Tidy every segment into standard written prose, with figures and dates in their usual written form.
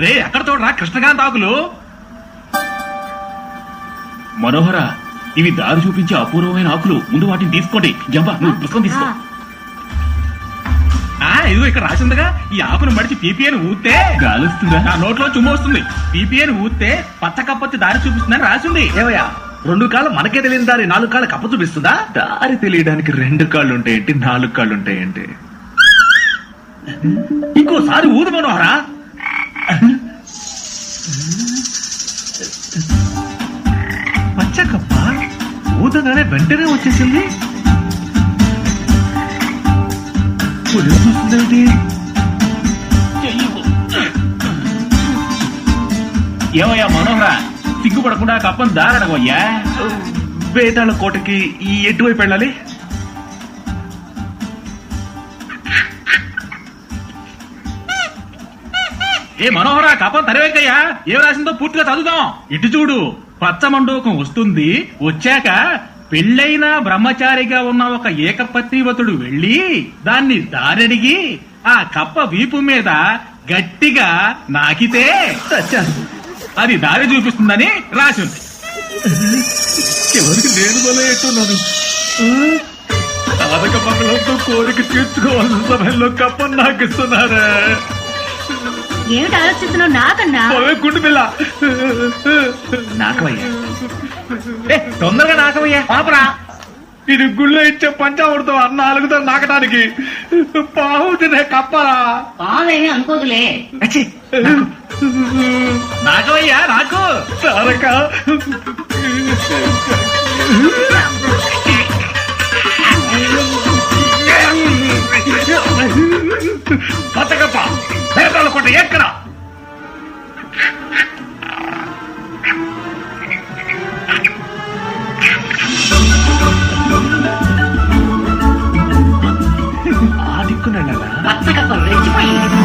రే ఎక్కడ చూడరా కృష్ణకాంత్ ఆకులు. మనోహర, ఇవి దారి చూపించే అపూర్వమైన ఆకులు. ముందు వాటిని తీసుకోండి. జంబా, నువ్వు పుస్తకం తీసుకో. ఇదిగో ఇక్కడ రాసిందిగా, ఈ ఆకును మడిచి పీపీ అని ఊస్తే గాలిస్తుందా? నా నోట్లో చుమ్మ వస్తుంది. పీపీ అని ఊస్తే పచ్చ కప్పొచ్చి దారి చూపిస్తుందని రాసింది. ఏమయ్యా, 2 కాళ్ళు మనకే తెలియని దారి 4 కాళ్ళు కప్ప చూపిస్తుందా? దారి తెలియడానికి 2 కాళ్ళు ఉంటాయేంటి, 4 కాళ్ళు ఉంటాయేంటి? ఇంకోసారి ఊదు మనోహరా. పచ్చ కప్ప ఊదగానే వెంటనే వచ్చేసింది. పులి చూస్తుందేంటి? ఏమయ్యా మనోహర, సిగ్గుపడకుండా కప్పని దారి అడగవయ్యా. వేతాళ కోటకి ఎటువైపు వెళ్ళాలి? ఏ మనోహర, కప్పం తరివేకయ్యా. ఏం రాసిందో పూర్తిగా చదువుదాం. ఇటు చూడు, పచ్చ మండూకం వస్తుంది. వచ్చాక పెళ్ళైన బ్రహ్మచారిగా ఉన్న ఒక ఏకపత్నివతుడు వెళ్లి దాన్ని దారడిగి ఆ కప్ప వీపు మీద గట్టిగా నాకితే అది దారి చూపిస్తుందని రాసింది. ఎవరికి నేను బలయ్యేట్టున్నాను. సాధక మంగళంతో కోరిక తీర్చుకోవాల్సిన సమయంలో కప్పని నాకు ఇస్తున్నారా? ఏమిటి ఆలోచిస్తున్నావు? నాకన్నా గుండు పిల్ల నాకవయ్యా. తొందరగా నాకవయ్యా పాపరా. ఇది గుళ్ళో ఇచ్చే పంచామృతం అన్న అలుగుతో నాకటానికి పావు తినే కప్పరా. పావేమి అనుకోదులే. నాకవయ్యా నాకు. తారక పచ్చకప్ప పేదల కొట్ట ఎక్కడ? ఆ దిక్కునెళ్ళాలా? పచ్చకప్ప రెచ్చిపోయింది.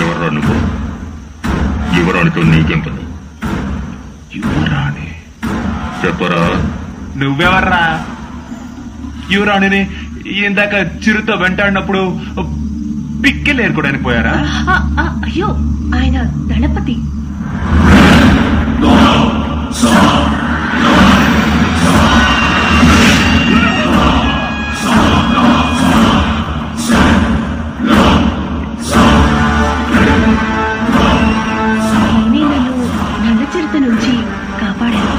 ఎవర్రా నువ్వు? యువరాణితో నీకేం పని? యువరాణి చెప్పరా. నువ్వెవర్రా? యువరాణిని ఇందాక చిరుతో వెంటాడినప్పుడు పిక్కెలు ఏరుకోవడానికి పోయారా? అయ్యో ఆయన దళపతి. నేను నల్ల చిరుత నుంచి కాపాడాను.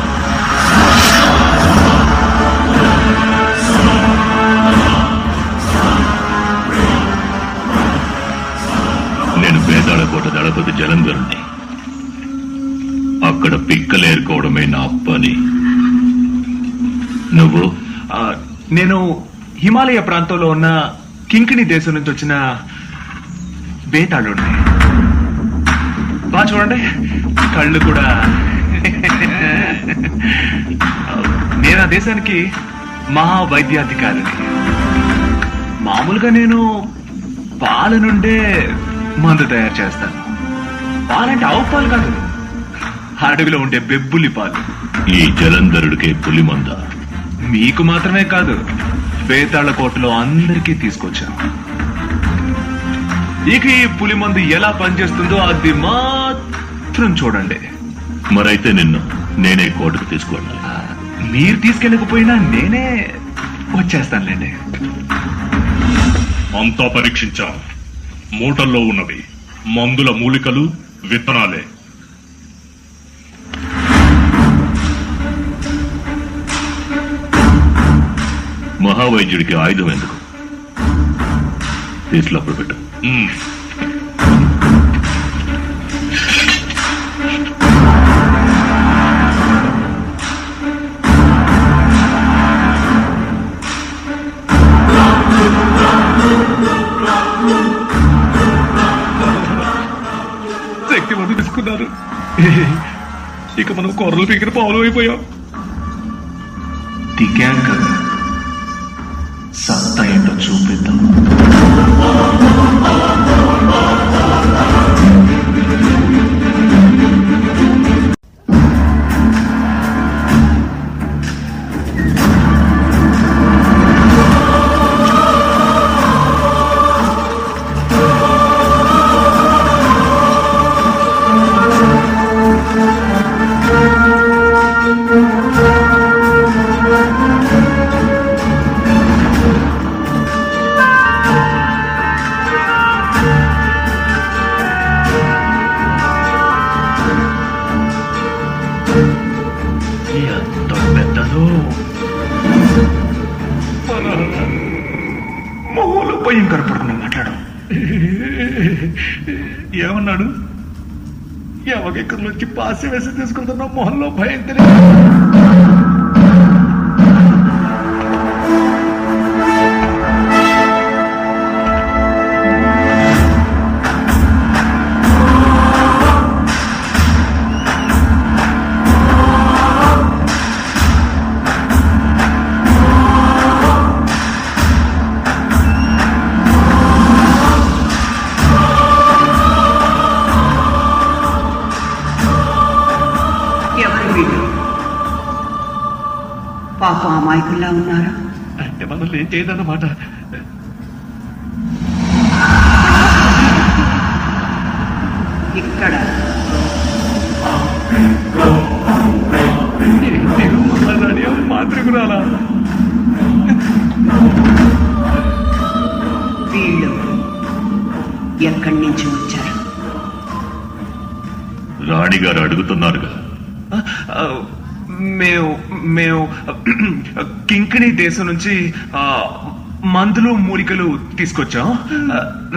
నేను పేదాళకోట దళపతి జలంధరుణ్ణి. అక్కడ పిక్కలేరుకోవడమే నా పని. నువ్వు? నేను హిమాలయ ప్రాంతంలో ఉన్న కింకిణి దేశం నుంచి వచ్చిన వేటాళుడిని. బాగా చూడండి, కళ్ళు కూడా. నేను ఆ దేశానికి మహా వైద్యాధికారిని. మామూలుగా నేను పాల నుండే మందు తయారు చేస్తాను. పాలంటే ఆవు పాలు కాదు, అడవిలో ఉండే బెబ్బులి పాలు. ఈ జలంధరుడికే పులిమంద. మీకు మాత్రమే కాదు, బేతాళ కోటలో అందరికీ తీసుకొచ్చాను. ఇక ఈ పులి మందు ఎలా పనిచేస్తుందో అది మాత్రం చూడండి. మరైతే నిన్ను నేనే కోటకు తీసుకువెళ్ళాలి. మీరు తీసుకెళ్ళకపోయినా నేనే వచ్చేస్తానులేండి. అంతా పరీక్షించాం. మూటల్లో ఉన్నవి మందుల మూలికలు, విత్తనాలే. మహావైద్యుడికి ఆయుధం ఎందుకు? తీసులోపల పెట్టు. ఉమ్. శక్తి మంది తీసుకున్నారు. ఇక మనం కొర్రలు పీకిన పావులు అయిపోయాం. దిగాం కదా, సత్తా ఏంటో చూపిద్దాం. ఎంత పెద్దదో! మొహంలో భయంకర పడుకుని మాట్లాడు. ఏమన్నాడు? ఎవరికెక్కడికి పాసి వేసి తీసుకుంటున్నా మొహంలో భయం తెలియదు. పాప అమాయకుల్లా ఉన్నారా? అంటే మనల్ని ఏం చేయదన్నమాట. ఇక్కడ మాతృకురాలా? వీళ్ళు ఎక్కడి నుంచి వచ్చారు? రాణిగారు అడుగుతున్నారుగా. మేము కింకిణి దేశం నుంచి మందులు మూలికలు తీసుకొచ్చాం.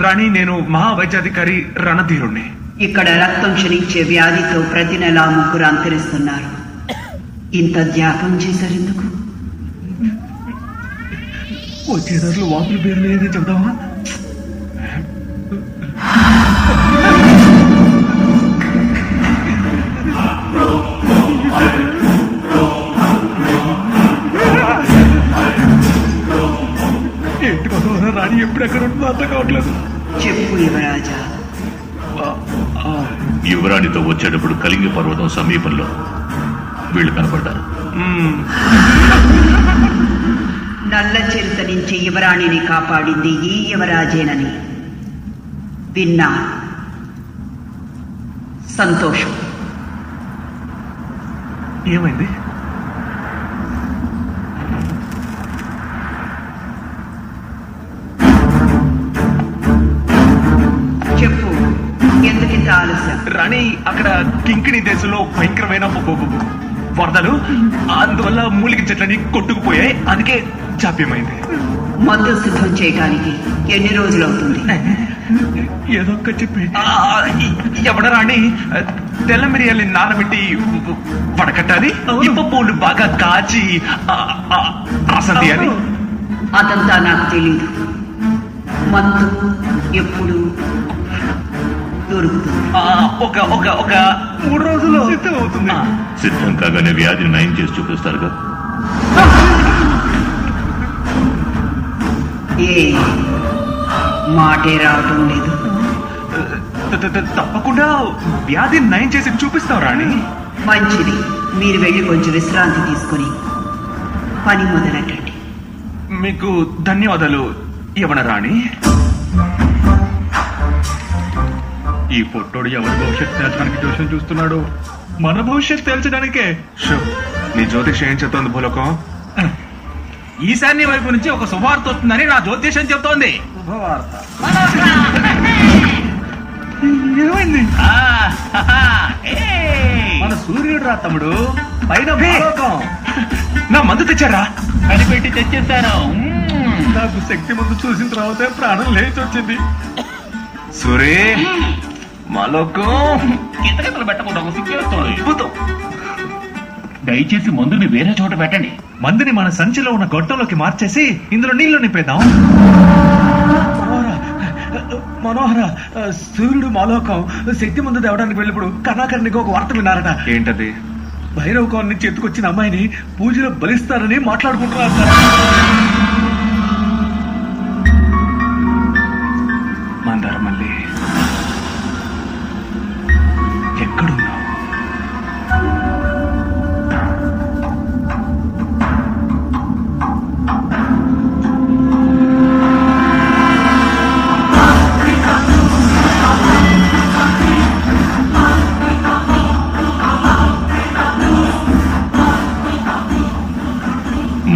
రాణి, నేను మహావైద్యాధికారి రణధీరుణ్ణి. ఇక్కడ రక్తం క్షీణించే వ్యాధితో ప్రతి నెల 3 అంతరిస్తున్నారు. ఇంత త్యాగం చేశారెందుకు? వచ్చేదారులు వాపుల పేర్లు ఏది చెబుదామా? రాణి ఎప్పుడెక్కడ ఉంటుందో అర్థం కావట్లేదు. చెప్పు యువరాజా. యువరాణితో వచ్చేటప్పుడు కలింగ పర్వతం సమీపంలో వీళ్ళు కనపడ్డారు. నల్ల చిరుత నుంచి యువరాణిని కాపాడింది ఈ యువరాజేనని విన్నా. సంతోషం. ఏమైంది? చెప్పు, ఎందుకింత ఆలస్యం? రాణి, అక్కడ కింకిణి దేశంలో భయంకరమైన వరదలు, అందువల్ల మూలిక చెట్లని కొట్టుకుపోయాయి. అందుకే జాప్యమైంది. మందు సిద్ధం చేయడానికి ఎన్ని రోజులు అవుతుంది? ఏదో ఒక్క చెప్పి. ఎవడ రాణి, తెల్ల మిరియాల్ని నానబెట్టి వడకట్టాలి. ఇప్ప పూలు బాగా కాచి రసం తీయాలి. అదంతా నాకు తెలీదు. మందు ఎప్పుడు దొరుకుతుంది? ఒక ఒక ఒక 3 రోజుల్లో సిద్ధం అవుతుంది. సిద్ధం కాగానే వ్యాధిని నయం చేసి చూపిస్తారుగా. ఏ మాటే రావటం లేదు. తప్పకుండా వ్యాధి నయం చేసి చూపిస్తాం రాణి. మంచిది, మీరు వెళ్ళి కొంచెం విశ్రాంతి తీసుకుని పని మొదలెట్టండి. మీకు ధన్యవాదాలు యవన రాణి. ఈ పొట్టోడు ఎవరి భవిష్యత్తు తేల్చడానికి జోషం చూస్తున్నాడు? మన భవిష్యత్తు తేల్చడానికే. నీ జ్యోతిష్ ఏం చెప్తోంది భూలోకం? ఈశాన్య వైపు నుంచి ఒక శుభవార్త వస్తుందని నా జ్యోతిషం చెప్తోంది. ఏమైంది? మన సూర్యుడు రా తమ్ముడు, పైన భూలోకం. నా మందు తెచ్చారా? కనిపెట్టి తెచ్చేశాను. నాకు శక్తి ముందు చూసిన తర్వాత ప్రాణం లేచి వచ్చింది. సూరే, మాలోకం కితకితలు పెట్టకుండా ఒక సిక్కేస్తుంది. అద్భుతం. దయచేసి మందుని వేరే చోట పెట్టండి. మందుని మన సంచిలో ఉన్న గొట్టంలోకి మార్చేసి ఇందులో నీళ్లు నింపేద్దాం. మనోహర, సూర్యుడు మాలోకం శక్తి ముందు తేవడానికి వెళ్ళినప్పుడు కర్ణాకర్ణికి ఒక వార్త విన్నారట. ఏంటది? భైరవకం నుంచి ఎత్తుకొచ్చిన అమ్మాయిని పూజలో బలిస్తారని మాట్లాడుకుంటున్నారు. మందార మల్లి, ఎక్కడున్నావు?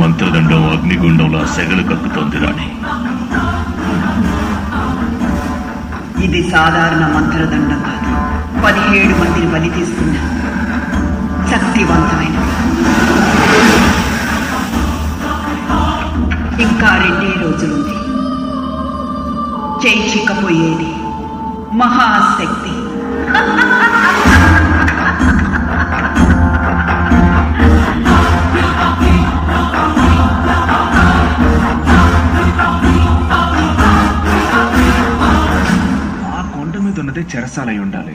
మంత్రదండం అగ్నిగుండంలా సెగలు కక్కుతోంది రాణి. ఇది సాధారణ మంత్రదండం కాదు. 17 మందిని బలి తీసుకున్న శక్తివంతమైన. ఇంకా 2 రోజులుంది. చేయించకపోయేది మహాశక్తి. ఉన్నదే చెరసాలై ఉండాలి.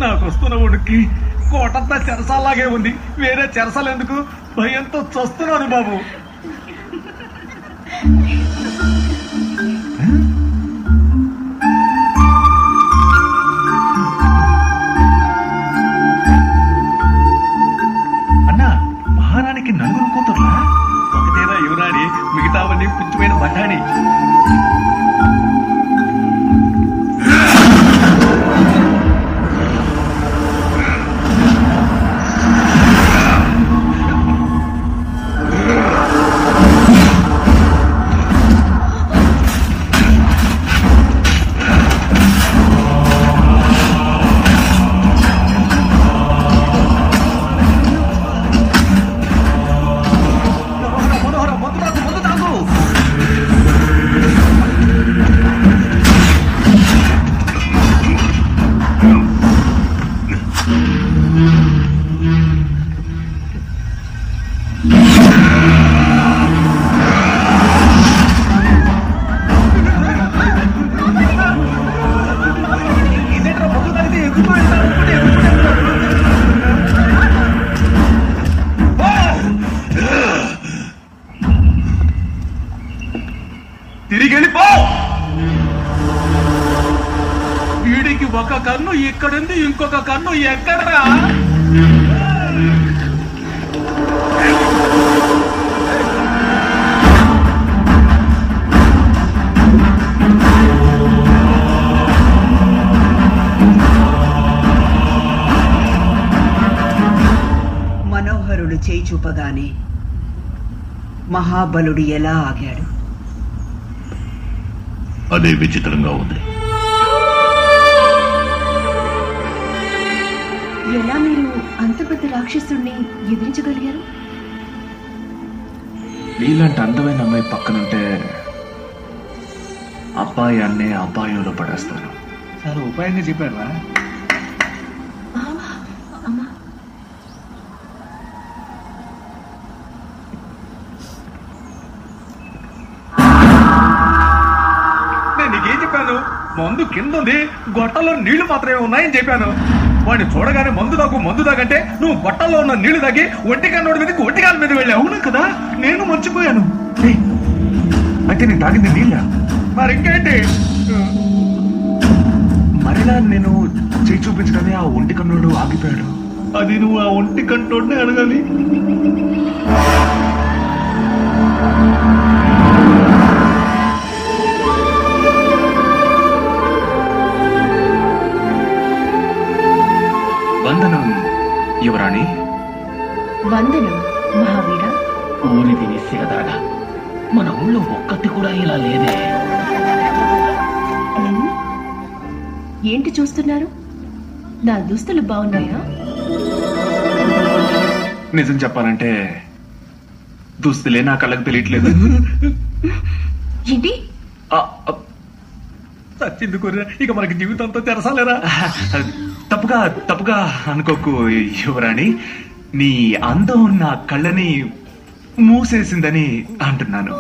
నాకు వస్తున్న ఉడికి కోటంతా చెరసాలాగే ఉంది. వేరే చెరసాలు ఎందుకు? భయంతో చస్తున్నాను బాబు. అన్నా, మహారాణికి నలుగురు కూతుర్లా? ఒకటేనా యువరాణి, మిగతావన్నీ పుచ్చిపోయిన బఠాని. తిరిగి వెళ్ళిపో. వీడికి ఒక కన్ను ఇక్కడుంది, ఇంకొక కన్ను ఎక్కడరా? మనోహరుడు చేయి చూపగానే మహాబలుడు ఎలా ఆగాడు? అదే విచిత్రంగా ఉంది. ఎలా మీరు అంత పెద్ద రాక్షసుడిని ఎదిరించగలిగారు? నీలాంటి అందమైన అమ్మాయి పక్కనుంటే అబ్బాయి అన్నే అబ్బాయిలో పడేస్తాను. చాలా ఉపాయంగా చెప్పారా? అమ్మా, నేను నీకేం చెప్పాను? మందు కింద ఉంది, గొట్టలో నీళ్లు మాత్రమే ఉన్నాయని చెప్పాను. వాడిని చూడగానే మందు దాకంటే నువ్వు గొట్టల్లో ఉన్న నీళ్లు తాగి ఒంటికాన్నోడి మీదకి ఒంటికాల మీద వెళ్ళావు. అవును కదా, నేను మర్చిపోయాను. ఏయ్, అయితే నేను తాగింది నీళ్ళ? మరి ఇంకేంటి? మరిలా నేను చేయి చూపించగానే ఆ ఒంటి కన్నుడు ఆగిపోయాడు. అది నువ్వు ఆ ఒంటి కంటోడినే అడగాలి. వందనం యువరాణి. వందనం మహావీర. ఊరి విని సిగదాగా మన ఊళ్ళో ఒక్కటి కూడా ఇలా లేదే. ఏంటి చూస్తున్నారు? నా దుస్తులు బాగున్నాయా? నిజం చెప్పాలంటే దుస్తులే నా కళ్ళకు తెలియట్లేదు. ఏంటి? ఆ, ఆ, సచ్చింది కొర్ర, ఇక మనకి జీవితంతో తెరసాలేరా? తప్పుగా అనుకోకు యువరాణి. నీ అందం నా కళ్ళని మూసేసిందని అంటున్నాను.